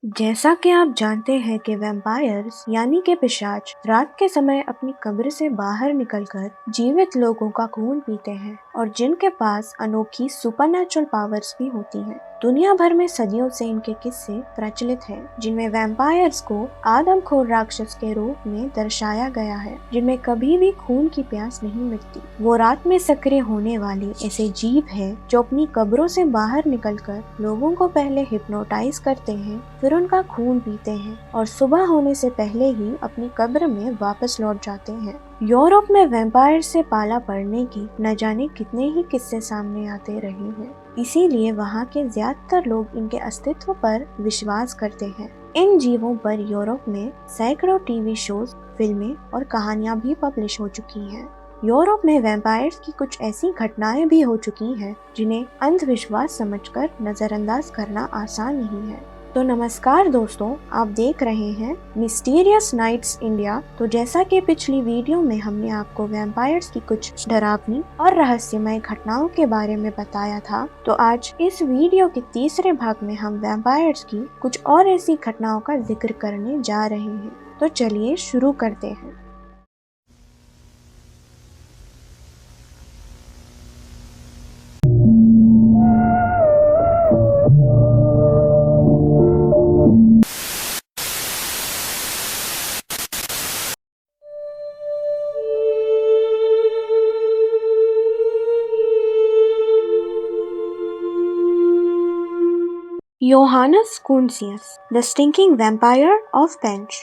जैसा कि आप जानते हैं कि वैम्पायर्स यानी कि पिशाच रात के समय अपनी कब्र से बाहर निकलकर जीवित लोगों का खून पीते हैं और जिनके पास अनोखी सुपरनैचुरल पावर्स भी होती हैं। दुनिया भर में सदियों से इनके किस्से प्रचलित हैं, जिनमें वैम्पायर्स को आदमखोर राक्षस के रूप में दर्शाया गया है, जिनमें कभी भी खून की प्यास नहीं मिटती। वो रात में सक्रिय होने वाले ऐसे जीव हैं जो अपनी कब्रों से बाहर निकलकर लोगों को पहले हिप्नोटाइज करते हैं, फिर उनका खून पीते हैं और सुबह होने से पहले ही अपनी कब्र में वापस लौट जाते हैं। यूरोप में वैम्पायर से पाला पड़ने की न जाने कितने ही किस्से सामने आते रहे हैं, इसीलिए वहाँ के ज्यादातर लोग इनके अस्तित्व पर विश्वास करते हैं। इन जीवों पर यूरोप में सैकड़ों टीवी शोज, फिल्में और कहानियां भी पब्लिश हो चुकी हैं। यूरोप में वैम्पायर्स की कुछ ऐसी घटनाएं भी हो चुकी हैं जिन्हें अंधविश्वास समझकर नजरअंदाज करना आसान नहीं है। तो नमस्कार दोस्तों, आप देख रहे हैं मिस्टीरियस नाइट्स इंडिया। तो जैसा कि पिछली वीडियो में हमने आपको वैम्पायर्स की कुछ डरावनी और रहस्यमय घटनाओं के बारे में बताया था, तो आज इस वीडियो के तीसरे भाग में हम वैम्पायर्स की कुछ और ऐसी घटनाओं का जिक्र करने जा रहे हैं। तो चलिए शुरू करते हैं। योहानस कूनसियस, द स्टिंकिंग वैम्पायर ऑफ पेंच।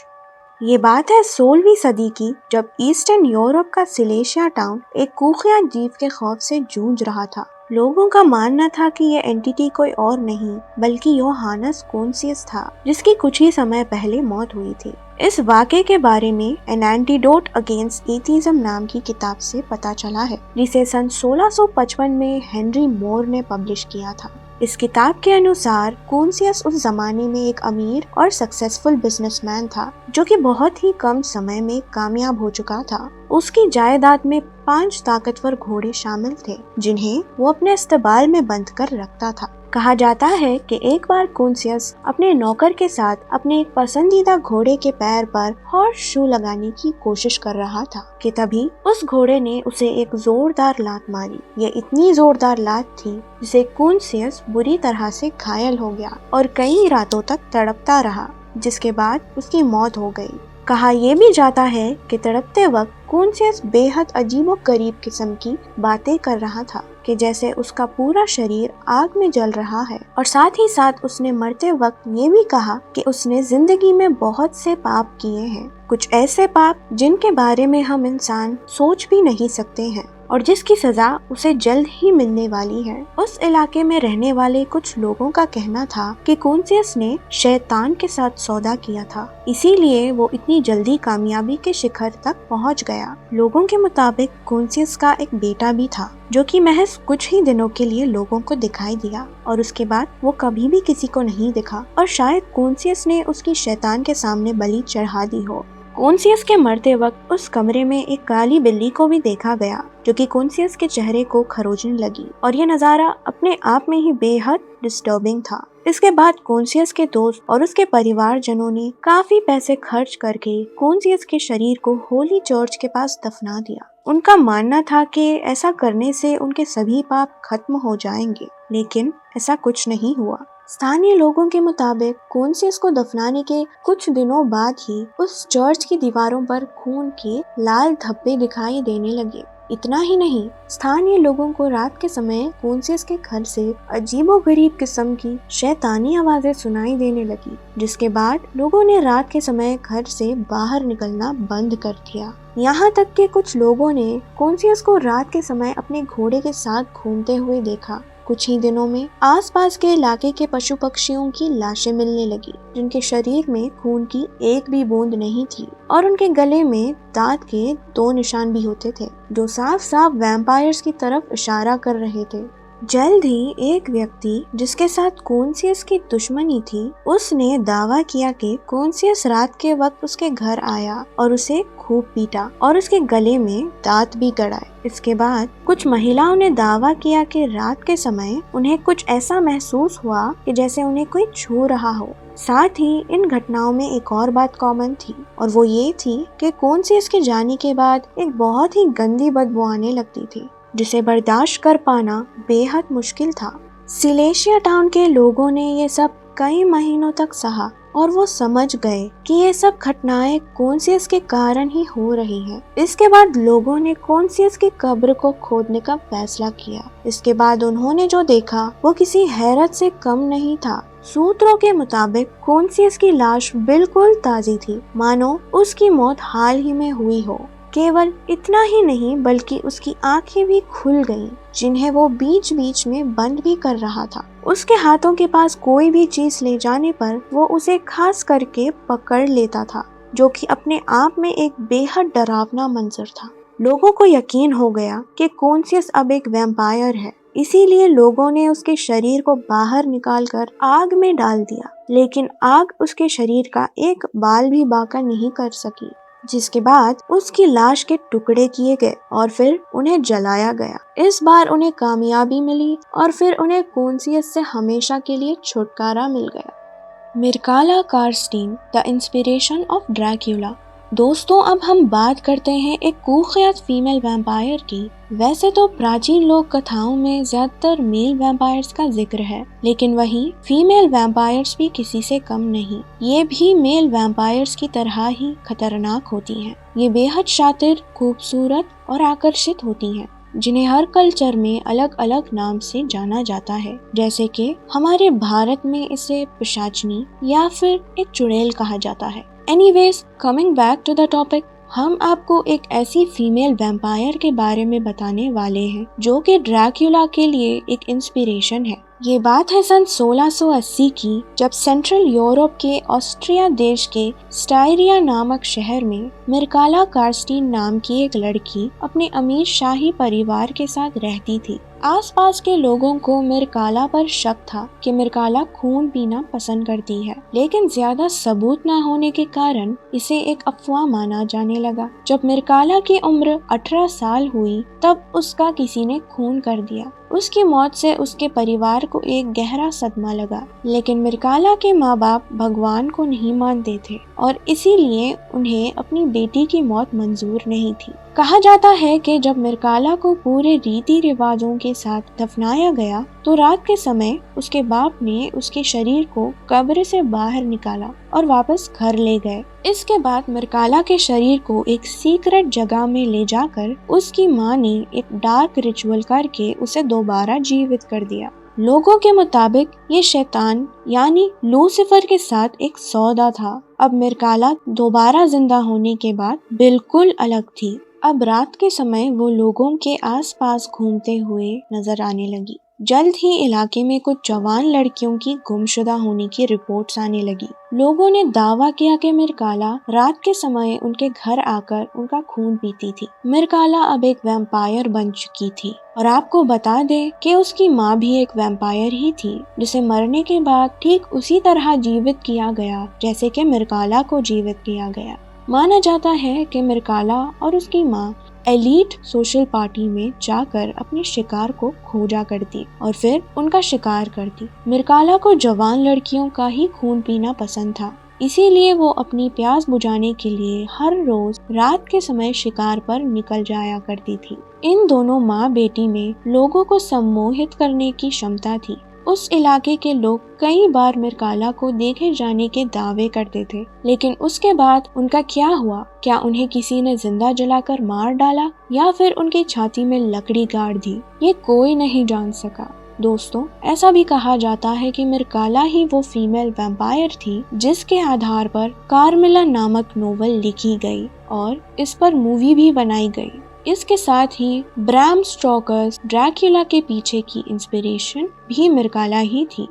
ये बात है 16वीं सदी की, जब ईस्टर्न यूरोप का सिलेशिया टाउन एक खुफिया जीव के खौफ से जूझ रहा था। लोगों का मानना था कि ये एंटिटी कोई और नहीं बल्कि योहानस कूनसियस था, जिसकी कुछ ही समय पहले मौत हुई थी। इस वाक़े के बारे में एन एंटीडोट अगेंस्ट एथिज्म नाम की किताब से पता चला है, जिसे सन 1655 में हेनरी मोर ने पब्लिश किया था। इस किताब के अनुसार कूनसियस उस जमाने में एक अमीर और सक्सेसफुल बिजनेसमैन था, जो कि बहुत ही कम समय में कामयाब हो चुका था। उसकी जायदाद में 5 ताकतवर घोड़े शामिल थे, जिन्हें वो अपने इस्तेबाल में बंद कर रखता था। कहा जाता है कि एक बार कूनसियस अपने नौकर के साथ अपने एक पसंदीदा घोड़े के पैर पर हॉर्स शू लगाने की कोशिश कर रहा था कि तभी उस घोड़े ने उसे एक जोरदार लात मारी। ये इतनी जोरदार लात थी जिसे कूनसियस बुरी तरह से घायल हो गया और कई रातों तक तड़पता रहा, जिसके बाद उसकी मौत हो गई। कहा यह भी जाता है कि तड़पते वक्त कूनसियस बेहद अजीबोगरीब किस्म की बातें कर रहा था, कि जैसे उसका पूरा शरीर आग में जल रहा है, और साथ ही साथ उसने मरते वक्त ये भी कहा कि उसने जिंदगी में बहुत से पाप किए हैं, कुछ ऐसे पाप जिनके बारे में हम इंसान सोच भी नहीं सकते हैं और जिसकी सजा उसे जल्द ही मिलने वाली है। उस इलाके में रहने वाले कुछ लोगों का कहना था कि कूनसियस ने शैतान के साथ सौदा किया था, इसीलिए वो इतनी जल्दी कामयाबी के शिखर तक पहुंच गया। लोगों के मुताबिक कूनसियस का एक बेटा भी था, जो कि महज कुछ ही दिनों के लिए लोगों को दिखाई दिया और उसके बाद वो कभी भी किसी को नहीं दिखा, और शायद कूनसियस ने उसकी शैतान के सामने बलि चढ़ा दी हो। कूनसियस के मरते वक्त उस कमरे में एक काली बिल्ली को भी देखा गया, जो कि कूनसियस के चेहरे को खरोचने लगी, और यह नज़ारा अपने आप में ही बेहद डिस्टर्बिंग था। इसके बाद कूनसियस के दोस्त और उसके परिवारजनों ने काफी पैसे खर्च करके कूनसियस के शरीर को होली चर्च के पास दफना दिया। उनका मानना था कि ऐसा करने से उनके सभी पाप खत्म हो जाएंगे, लेकिन ऐसा कुछ नहीं हुआ। स्थानीय लोगों के मुताबिक कूनसियस को दफनाने के कुछ दिनों बाद ही उस चर्च की दीवारों पर खून के लाल धब्बे दिखाई देने लगे। इतना ही नहीं, स्थानीय लोगों को रात के समय कूनसियस के घर से अजीबोगरीब किस्म की शैतानी आवाजें सुनाई देने लगी, जिसके बाद लोगों ने रात के समय घर से बाहर निकलना बंद कर दिया। यहाँ तक कि कुछ लोगों ने कूनसियस को रात के समय अपने घोड़े के साथ घूमते हुए देखा। कुछ ही दिनों में आसपास के इलाके के पशु पक्षियों की लाशें मिलने लगी, जिनके शरीर में खून की एक भी बूंद नहीं थी, और उनके गले में दांत के 2 निशान भी होते थे, जो साफ साफ वैम्पायर्स की तरफ इशारा कर रहे थे। जल्द ही एक व्यक्ति जिसके साथ कॉन्शियस की दुश्मनी थी, उसने दावा किया कि कॉन्शियस रात के वक्त उसके घर आया और उसे खूब पीटा और उसके गले में दांत भी गड़ाए। इसके बाद कुछ महिलाओं ने दावा किया कि रात के समय उन्हें कुछ ऐसा महसूस हुआ कि जैसे उन्हें कोई छू रहा हो। साथ ही इन घटनाओं में एक और बात कॉमन थी और वो ये थी कि कॉन्शियस के जाने के बाद एक बहुत ही गंदी बदबू आने लगती थी, जिसे बर्दाश्त कर पाना बेहद मुश्किल था। सिलेशिया टाउन के लोगों ने ये सब कई महीनों तक सहा और वो समझ गए कि ये सब घटनाएं कॉन्शियस के कारण ही हो रही हैं। इसके बाद लोगों ने कॉन्शियस की कब्र को खोदने का फैसला किया। इसके बाद उन्होंने जो देखा वो किसी हैरत से कम नहीं था। सूत्रों के मुताबिक कॉन्शियस की लाश बिल्कुल ताजी थी, मानो उसकी मौत हाल ही में हुई हो। केवल इतना ही नहीं बल्कि उसकी आंखें भी खुल गईं, जिन्हें वो बीच बीच में बंद भी कर रहा था। उसके हाथों के पास कोई भी चीज ले जाने पर वो उसे खास करके पकड़ लेता था, जो कि अपने आप में एक बेहद डरावना मंजर था। लोगों को यकीन हो गया कि कॉन्शियस अब एक वैम्पायर है, इसीलिए लोगों ने उसके शरीर को बाहर निकालकर आग में डाल दिया, लेकिन आग उसके शरीर का एक बाल भी बाका नहीं कर सकी। जिसके बाद उसकी लाश के टुकड़े किए गए और फिर उन्हें जलाया गया। इस बार उन्हें कामयाबी मिली और फिर उन्हें कॉन्शियस से हमेशा के लिए छुटकारा मिल गया। मिर्काला कार्स्टीन, द इंस्पिरेशन ऑफ ड्रैक्युला। दोस्तों, अब हम बात करते हैं एक कुख्यात फीमेल वैम्पायर की। वैसे तो प्राचीन लोक कथाओं में ज्यादातर मेल वैम्पायर्स का जिक्र है, लेकिन वहीं फीमेल वैम्पायर्स भी किसी से कम नहीं। ये भी मेल वैम्पायर्स की तरह ही खतरनाक होती हैं। ये बेहद शातिर, खूबसूरत और आकर्षित होती हैं, जिन्हें हर कल्चर में अलग अलग नाम से जाना जाता है। जैसे कि हमारे भारत में इसे पिशाचनी या फिर एक चुड़ैल कहा जाता है। Anyways, coming back to the topic, हम आपको एक ऐसी फीमेल वैम्पायर के बारे में बताने वाले हैं जो कि ड्रैक्युला के लिए एक इंस्पिरेशन है। ये बात है सन 1680 की, जब सेंट्रल यूरोप के ऑस्ट्रिया देश के स्टायरिया नामक शहर में मिर्काला कार्स्टीन नाम की एक लड़की अपने अमीर शाही परिवार के साथ रहती थी। आसपास के लोगों को मिर्काला पर शक था कि मिर्काला खून पीना पसंद करती है, लेकिन ज्यादा सबूत न होने के कारण इसे एक अफवाह माना जाने लगा। जब मिर्काला की उम्र 18 साल हुई तब उसका किसी ने खून कर दिया। उसकी मौत से उसके परिवार को एक गहरा सदमा लगा, लेकिन मिर्काला के माँ बाप भगवान को नहीं मानते थे और इसीलिए उन्हें अपनी बेटी की मौत मंजूर नहीं थी। कहा जाता है कि जब मिर्काला को पूरे रीति रिवाजों के साथ दफनाया गया तो रात के समय उसके बाप ने उसके शरीर को कब्र से बाहर निकाला और वापस घर ले गए। इसके बाद मिर्काला के शरीर को एक सीक्रेट जगह में ले जाकर उसकी माँ ने एक डार्क रिचुअल करके उसे दोबारा जीवित कर दिया। लोगों के मुताबिक ये शैतान यानी लूसीफर के साथ एक सौदा था। अब मिर्काला दोबारा जिंदा होने के बाद बिल्कुल अलग थी। अब रात के समय वो लोगों के आसपास घूमते हुए नजर आने लगी। जल्द ही इलाके में कुछ जवान लड़कियों की गुमशुदा होने की रिपोर्ट्स आने लगी। लोगों ने दावा किया कि मिर्काला रात के समय उनके घर आकर उनका खून पीती थी। मिर्काला अब एक वैम्पायर बन चुकी थी और आपको बता दें कि उसकी माँ भी एक वैम्पायर ही थी, जिसे मरने के बाद ठीक उसी तरह जीवित किया गया जैसे कि मिर्काला को जीवित किया गया। माना जाता है कि मिर्काला और उसकी माँ एलीट सोशल पार्टी में जाकर अपने शिकार को खोजा करती और फिर उनका शिकार करती। मिर्काला को जवान लड़कियों का ही खून पीना पसंद था, इसीलिए वो अपनी प्यास बुझाने के लिए हर रोज रात के समय शिकार पर निकल जाया करती थी। इन दोनों माँ बेटी में लोगों को सम्मोहित करने की क्षमता थी। उस इलाके के लोग कई बार मिर्काला को देखे जाने के दावे करते थे, लेकिन उसके बाद उनका क्या हुआ? क्या उन्हें किसी ने जिंदा जलाकर मार डाला या फिर उनकी छाती में लकड़ी गाड़ दी? ये कोई नहीं जान सका। दोस्तों, ऐसा भी कहा जाता है कि मिर्काला ही वो फीमेल वैम्पायर थी जिसके आधार पर कार्मिला नामक नोवेल लिखी गई और इस पर मूवी भी बनाई गई। इसके साथ ही ब्राम स्टोकर्स ड्रैक्युला के पीछे की इंस्पिरेशन भी मिर्काला ही थी।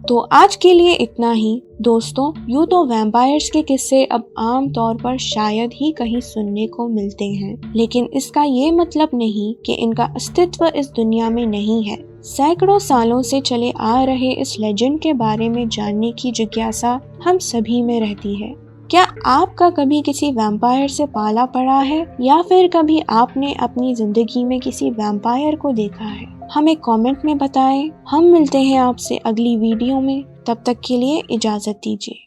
तो आज के लिए इतना ही दोस्तों। यूं तो वैम्पायर्स के किस्से अब आम तौर पर शायद ही कहीं सुनने को मिलते हैं, लेकिन इसका ये मतलब नहीं कि इनका अस्तित्व इस दुनिया में नहीं है। सैकड़ों सालों से चले आ रहे इस लेजेंड के बारे में जानने की जिज्ञासा हम सभी में रहती है। क्या आपका कभी किसी वैम्पायर से पाला पड़ा है, या फिर कभी आपने अपनी जिंदगी में किसी वैम्पायर को देखा है? हमें कमेंट में बताएं। हम मिलते हैं आपसे अगली वीडियो में। तब तक के लिए इजाजत दीजिए।